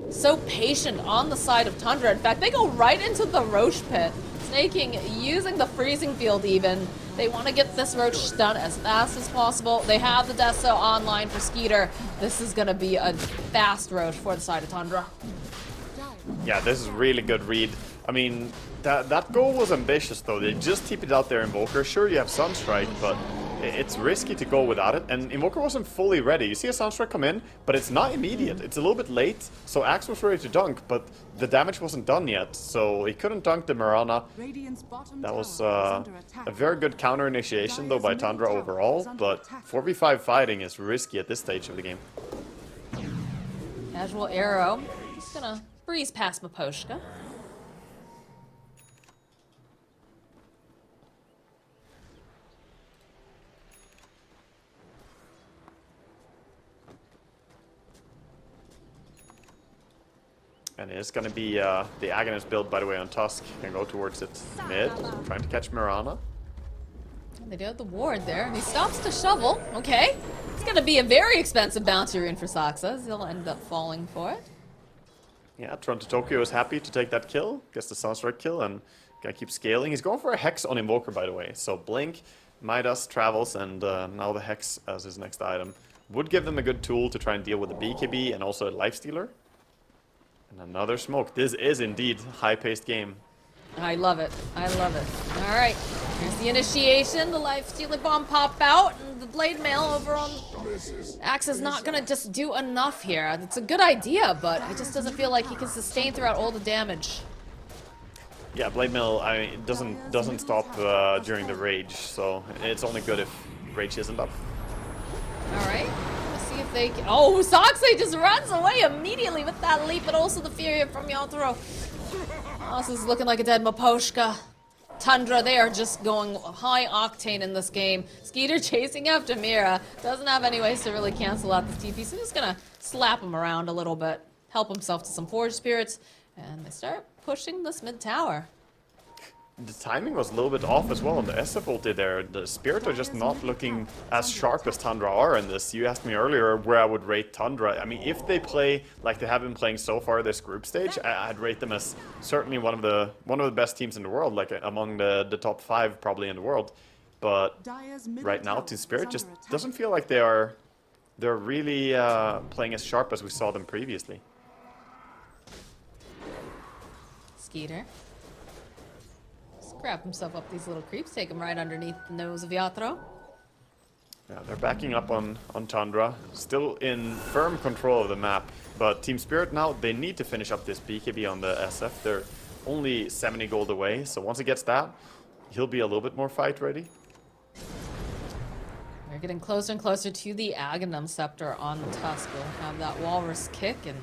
So patient on the side of Tundra. In fact, they go right into the Roche pit. Snaking, using the freezing field even. They want to get this Roche done as fast as possible. They have the Deso online for Skeeter. This is going to be a fast Roche for the side of Tundra. Yeah, this is really good read. I mean, that goal was ambitious though. They just TP'd out their Invoker. Sure, you have Sunstrike, but it's risky to go without it. And Invoker wasn't fully ready. You see a Sunstrike come in, but it's not immediate. It's a little bit late. So Axe was ready to dunk, but the damage wasn't done yet. So he couldn't dunk the Mirana. That was a very good counter initiation though by Tundra overall. But 4v5 fighting is risky at this stage of the game. Casual arrow. Just gonna breeze past Maposhka. And it's going to be the Agonist build, by the way, on Tusk. Can go towards it mid, trying to catch Mirana. They do have the ward there, and he stops to shovel. Okay. It's going to be a very expensive bounty rune for Saxas. He'll end up falling for it. Yeah, Toronto Tokyo is happy to take that kill. Gets the Sunstrike kill and gonna keep scaling. He's going for a Hex on Invoker, by the way. So Blink, Midas, Travels, and now the Hex as his next item. Would give them a good tool to try and deal with the BKB and also a Lifestealer. And another smoke. This is indeed high-paced game. I love it. I love it. All right. Here's the initiation. The Lifestealer bomb pop out, and the blade mail over on Axe is not gonna just do enough here. It's a good idea, but it just doesn't feel like he can sustain throughout all the damage. Yeah, Blade Mill it doesn't stop during the Rage, so it's only good if Rage isn't up. All right. Let's see if they can... Oh, Soxley just runs away immediately with that leap, but also the Fury from Yotaro. Oh, this is looking like a dead Maposhka. Tundra, they are just going high octane in this game. Skeeter chasing after Mira. Doesn't have any ways to really cancel out this TP, so he's gonna slap him around a little bit. Help himself to some Forge Spirits, and they start pushing this mid tower. The timing was a little bit off as well on the SF ulti there. The Spirit are just not looking as sharp as Tundra are in this. You asked me earlier where I would rate Tundra. I mean, if they play like they have been playing so far this group stage, I'd rate them as certainly one of the best teams in the world, like among the top 5 probably in the world. But right now, Team Spirit just doesn't feel like they're really playing as sharp as we saw them previously. Skeeter. Just grab himself up these little creeps, take him right underneath the nose of Yatro. Yeah, they're backing up on Tundra, still in firm control of the map. But Team Spirit now, they need to finish up this BKB on the SF. They're only 70 gold away, so once he gets that, he'll be a little bit more fight ready. We're getting closer and closer to the Aghanim Scepter on Tusk. We'll have that Walrus kick, and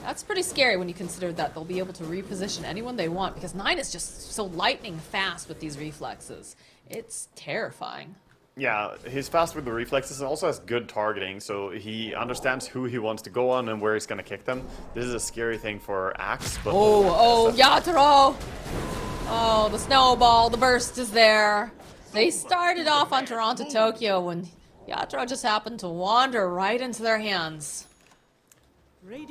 that's pretty scary when you consider that they'll be able to reposition anyone they want, because 9 is just so lightning fast with these reflexes. It's terrifying. Yeah, he's fast with the reflexes and also has good targeting, so he understands who he wants to go on and where he's going to kick them. This is a scary thing for Axe, but... Oh, Yatro! Oh, the snowball, the burst is there. They started off on Toronto, Tokyo, when Yatro just happened to wander right into their hands.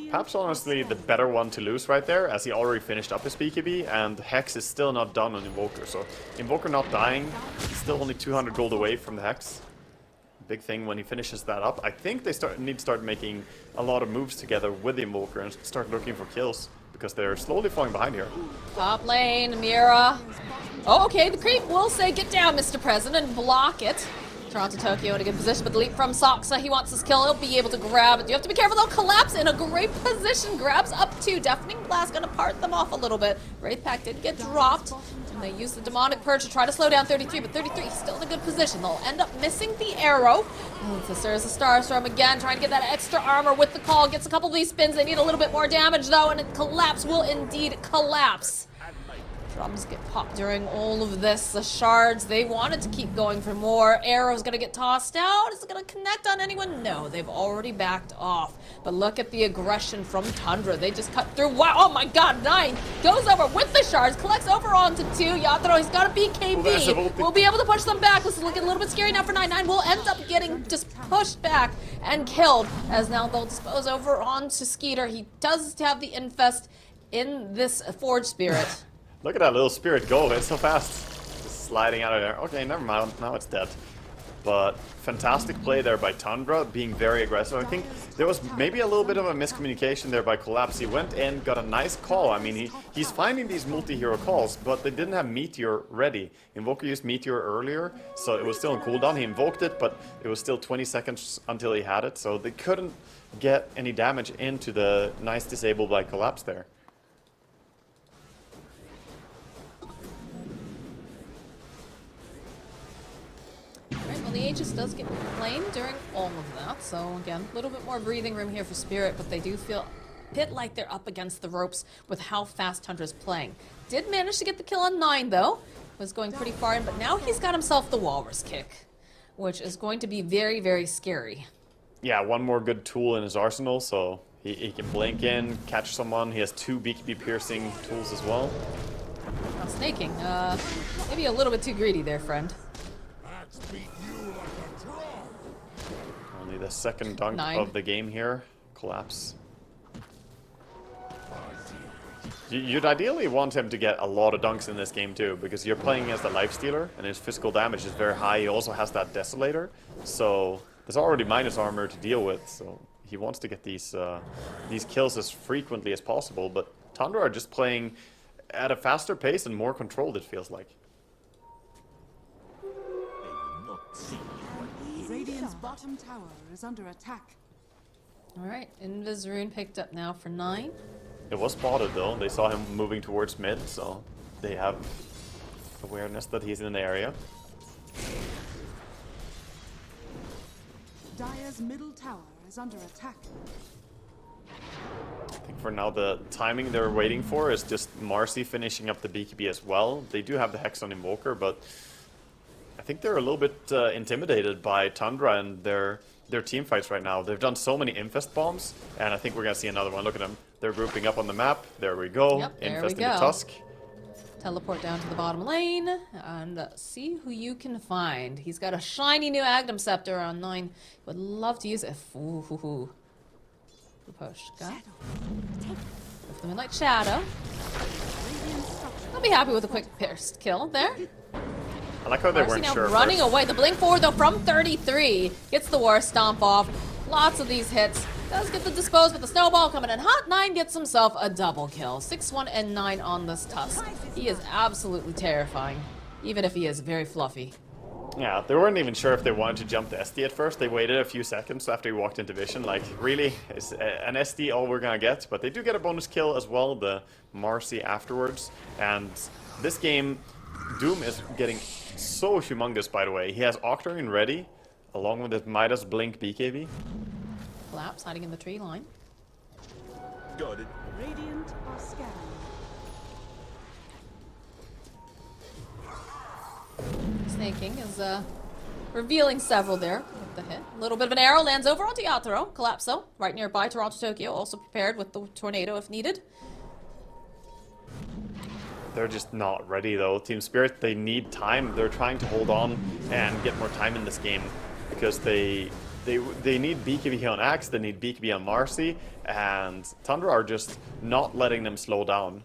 Perhaps honestly the better one to lose right there, as he already finished up his BKB, and Hex is still not done on Invoker. So Invoker not dying, he's still only 200 gold away from the Hex. Big thing when he finishes that up. I think they need to start making a lot of moves together with the Invoker and start looking for kills, because they're slowly falling behind here. Top lane, Mira. Oh, okay, the creep will say, get down, Mr. President, and block it. Toronto, Tokyo in a good position, but the leap from Soniqs, he wants his kill, he'll be able to grab it. You have to be careful though, Collapse in a great position, grabs up 2, Deafening Blast gonna part them off a little bit. Wraith Pack did get dropped, and they use the Demonic Purge to try to slow down 33, but 33 still in a good position. They'll end up missing the arrow. There's a Starstorm again, trying to get that extra armor with the call, gets a couple of these spins, they need a little bit more damage though, and Collapse will indeed collapse. Drums get popped during all of this. The shards, they wanted to keep going for more. Arrow's gonna get tossed out. Is it gonna connect on anyone? No, they've already backed off. But look at the aggression from Tundra. They just cut through. Wow, oh my god, 9 goes over with the shards, collects over onto 2. Yatro, he's got a BKB. We'll be able to push them back. This is looking a little bit scary now for 9. 9 will end up getting just pushed back and killed, as now they'll dispose over onto Skeeter. He does have the infest in this Forge Spirit. Look at that little spirit go, it's so fast. Just sliding out of there. Okay, never mind, now it's dead. But fantastic play there by Tundra, being very aggressive. I think there was maybe a little bit of a miscommunication there by Collapse. He went in, got a nice call. I mean, he's finding these multi-hero calls, but they didn't have Meteor ready. Invoker used Meteor earlier, so it was still on cooldown. He invoked it, but it was still 20 seconds until he had it, so they couldn't get any damage into the nice disable by Collapse there. Right, well, the Aegis does get claimed during all of that, so again, a little bit more breathing room here for Spirit, but they do feel a bit like they're up against the ropes with how fast Tundra's playing. Did manage to get the kill on 9, though. Was going pretty far in, but now he's got himself the Walrus kick, which is going to be very, very scary. Yeah, one more good tool in his arsenal, so he can blink in, catch someone. He has 2 BKB piercing tools as well. Now, snaking. Maybe a little bit too greedy there, friend. Only the second dunk 9 of the game here. Collapse. You'd ideally want him to get a lot of dunks in this game too, because you're playing as the Lifestealer, and his physical damage is very high. He also has that Desolator, so there's already minus armor to deal with. So he wants to get these kills as frequently as possible. But Tundra are just playing at a faster pace and more controlled, it feels like. Radiant's bottom tower is under attack. Alright, Invis Rune picked up now for 9. It was spotted though. They saw him moving towards mid, so they have awareness that he's in the area. Dire's middle tower is under attack. I think for now the timing they're waiting for is just Marcy finishing up the BKB as well. They do have the Hex on Invoker, but I think they're a little bit intimidated by Tundra and their team fights right now. They've done so many Infest bombs, and I think we're going to see another one. Look at them. They're grouping up on the map. There we go. Yep, there Infest we into go. Tusk. Teleport down to the bottom lane and see who you can find. He's got a shiny new Aghanim Scepter on 9. Would love to use it. Ooh. The push. Go. With the Midnight Shadow. I'll be happy with a quick pierced kill there. I like how they Marcy weren't now sure. running away. The blink forward though from 33 gets the War Stomp off. Lots of these hits. Does get the dispose, but the snowball coming in hot. 9 gets himself a double kill. 6-1 and 9 on this Tusk. He is absolutely terrifying, even if he is very fluffy. Yeah, they weren't even sure if they wanted to jump the SD at first. They waited a few seconds after he walked into vision. Like, really? Is an SD all we're gonna get? But they do get a bonus kill as well, the Marcy afterwards. And this game, Doom is getting so humongous, by the way. He has Octarine ready, along with his Midas Blink BKB. Collapse hiding in the tree line. Got it. Radiant are scanning. Snaking is revealing several there with the hit. A little bit of an arrow lands over onto Yatoro. Collapso, right nearby Toronto Tokyo, also prepared with the tornado if needed. They're just not ready though. Team Spirit, they need time. They're trying to hold on and get more time in this game because they need BKB on Axe, they need BKB on Marcy, and Tundra are just not letting them slow down.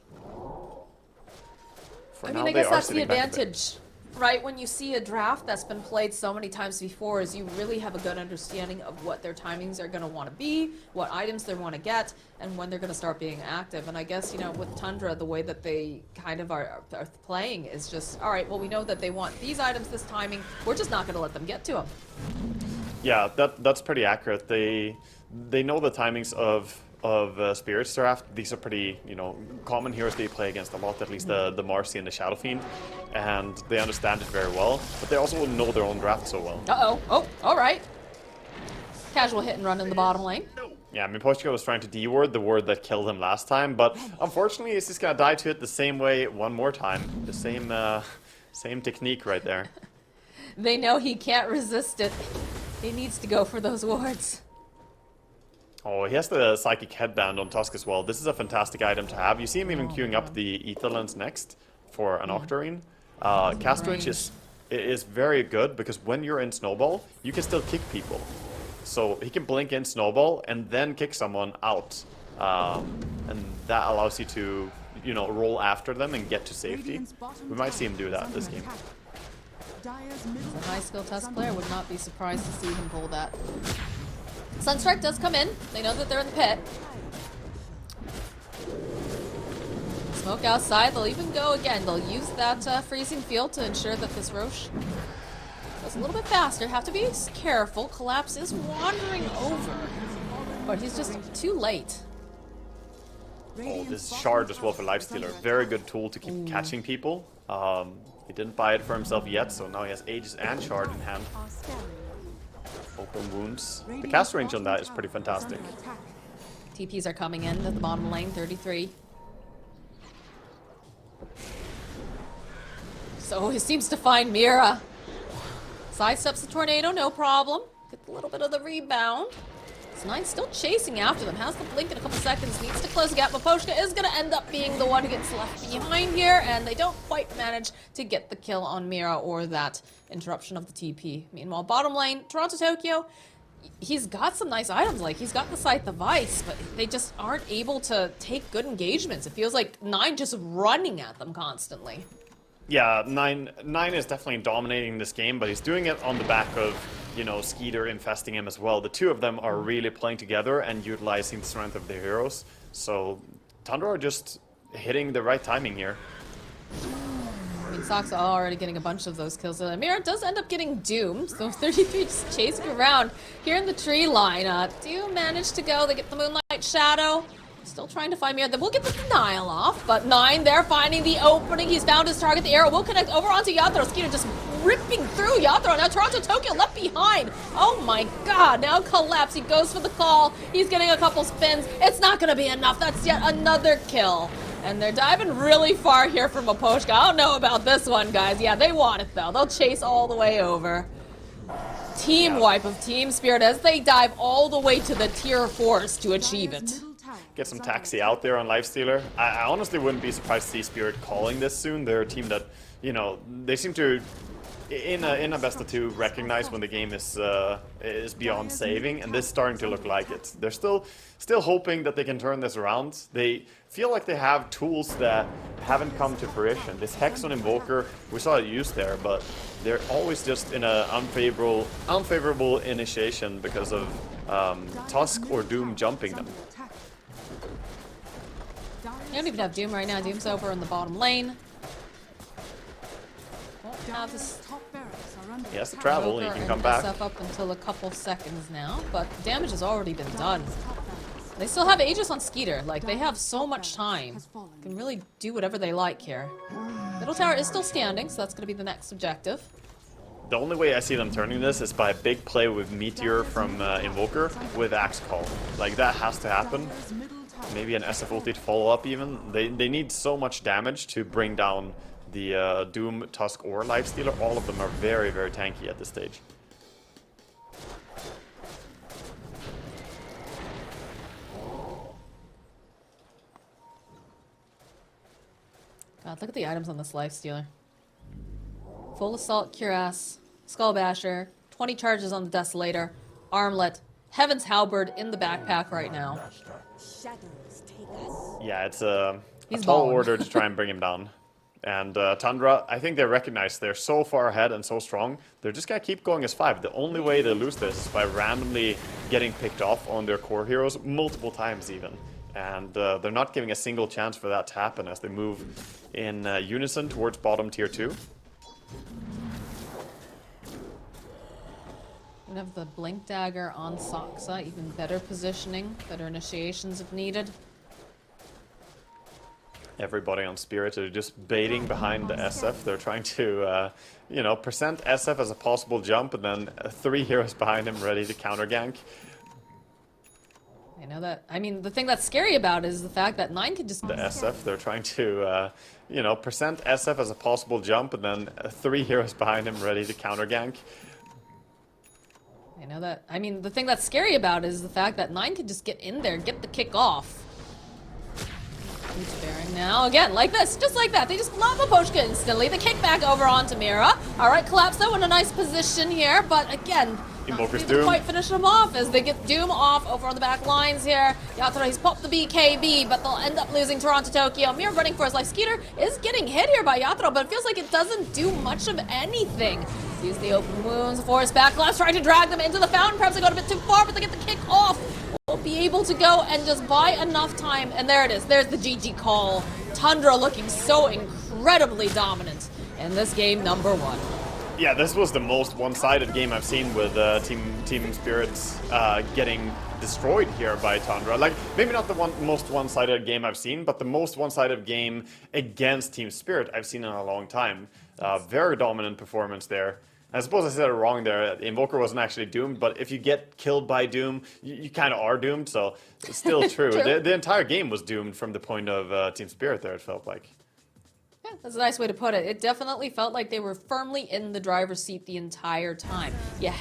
For I now, mean, I they guess are that's the sitting back a bit. advantage, right? When you see a draft that's been played so many times before, is you really have a good understanding of what their timings are going to want to be, what items they want to get, and when they're going to start being active. And I guess, you know, with Tundra, the way that they kind of are playing is just, all right, well, we know that they want these items, this timing. We're just not going to let them get to them. Yeah, that's pretty accurate. They know the timings of Spirit's draft. These are pretty, you know, common heroes they play against a lot, at least the Marcy and the Shadow Fiend, and they understand it very well, but they also know their own draft so well. Uh-oh. Oh, all right. Casual hit and run in the bottom lane. Yeah, I mean, Portugal was trying to D-word, the word that killed him last time, but unfortunately he's just gonna die to it the same way one more time. The same technique right there. They know he can't resist it. He needs to go for those wards. Oh, he has the Psychic Headband on Tusk as well. This is a fantastic item to have. You see him even queuing up the Ether Lens next for an Octarine. Cast range is very good because when you're in Snowball, you can still kick people. So he can blink in Snowball and then kick someone out. And that allows you to, you know, roll after them and get to safety. We might see him do that this game. A high skill Tusk player, would not be surprised to see him pull that. Sunstrike does come in. They know that they're in the pit. Smoke outside. They'll even go again. They'll use that freezing field to ensure that this Roche goes a little bit faster. Have to be careful. Collapse is wandering over, but he's just too late. Oh, this Shard as well for Lifestealer. Very good tool to keep catching people. He didn't buy it for himself yet, so now he has Aegis and Shard in hand. Open wounds. The cast range on that is pretty fantastic. TPs are coming in at the bottom lane, 33. So he seems to find Mira. Sidesteps the tornado, no problem. Get a little bit of the rebound. Nine still chasing after them. Has the blink in a couple seconds. Needs to close the gap. Maposhka is going to end up being the one who gets left behind here. And they don't quite manage to get the kill on Mira or that interruption of the TP. Meanwhile, bottom lane, Toronto Tokyo. He's got some nice items. Like, he's got the Scythe of Ice, but they just aren't able to take good engagements. It feels like Nine just running at them constantly. Yeah, Nine is definitely dominating this game, but he's doing it on the back of, you know, Skeeter infesting him as well. The two of them are really playing together and utilizing the strength of their heroes. So Tundra are just hitting the right timing here. I mean, Sox are already getting a bunch of those kills. Mira does end up getting Doom, so 33 just chasing around here in the tree line. Doom managed to go. They get the Moonlight Shadow. Still trying to find Mira. Then we'll get the denial off, but Nine there finding the opening. He's found his target. The arrow will connect over onto Yatoro. Skeeter just ripping through Yatoro. Now Toronto Tokyo left behind. Oh my god. Now Collapse. He goes for the call. He's getting a couple spins. It's not going to be enough. That's yet another kill. And they're diving really far here from Maposhka. I don't know about this one, guys. Yeah, they want it, though. They'll chase all the way over. Team wipe of Team Spirit as they dive all the way to the tier 4s to achieve it. Get some taxi out there on Lifestealer. I honestly wouldn't be surprised to see Spirit calling this soon. They're a team that, you know, they seem to in a best of two, recognize when the game is beyond saving, and this is starting to look like it. They're still hoping that they can turn this around. They feel like they have tools that haven't come to fruition. This Hex on Invoker, we saw it used there, but they're always just in an unfavorable initiation because of Tusk or Doom jumping them. You don't even have Doom right now. Doom's over in the bottom lane. Won't have this He has to travel, he can come back. SF up until a couple seconds now, but damage has already been done. They still have Aegis on Skeeter. Like, they have so much time. Can really do whatever they like here. Middle tower is still standing, so that's going to be the next objective. The only way I see them turning this is by a big play with Meteor from Invoker with Axe Call. Like, that has to happen. Maybe an SF ulti to follow up even. They need so much damage to bring down the Doom, Tusk, or Lifestealer. All of them are very, very tanky at this stage. God, look at the items on this Lifestealer. Full Assault Cuirass, Skull Basher, 20 charges on the Desolator, Armlet, Heaven's Halberd in the backpack right now. Yeah, it's a He's tall balling. order to try and bring him down. And Tundra, I think they recognize they're so far ahead and so strong, they're just gonna keep going as 5. The only way they lose this is by randomly getting picked off on their core heroes multiple times even. And they're not giving a single chance for that to happen as they move in unison towards bottom tier 2. We have the Blink Dagger on Soxa, even better positioning, better initiations if needed. Everybody on Spirit are just baiting behind the SF. They're trying to, you know, present SF as a possible jump, and then 3 heroes behind him ready to counter gank. I know that. I mean, the thing that's scary about it is the fact that 9 could just... The SF, they're trying to, you know, present SF as a possible jump, and then 3 heroes behind him ready to counter gank. I know that. I mean, the thing that's scary about it is the fact that 9 could just get in there, get the kick off. He's sparing now. Again, like this, just like that. They just lava Poshka instantly. The kick back over onto Mira. Alright, Collapse though in a nice position here, but again, Invoker's not Doom. quite finish him off as they get Doom off over on the back lines here. Yatra, he's popped the BKB, but they'll end up losing Toronto Tokyo. Mira running for his life. Skeeter is getting hit here by Yatra, but it feels like it doesn't do much of anything. Sees the open wounds, force back. Collapse trying to drag them into the fountain. Perhaps they got a bit too far, but they get the kick off. Will be able to go and just buy enough time, and there it is. There's the GG call. Tundra looking so incredibly dominant in this game number 1. Yeah, this was the most one-sided game I've seen with Team Spirits getting destroyed here by Tundra. Like, maybe not the most one-sided game I've seen, but the most one-sided game against Team Spirit I've seen in a long time. Very dominant performance there. I suppose I said it wrong there. Invoker wasn't actually doomed, but if you get killed by Doom, you kind of are doomed, so it's still true. True. The entire game was doomed from the point of Team Spirit there, it felt like. Yeah, that's a nice way to put it. It definitely felt like they were firmly in the driver's seat the entire time. Yeah.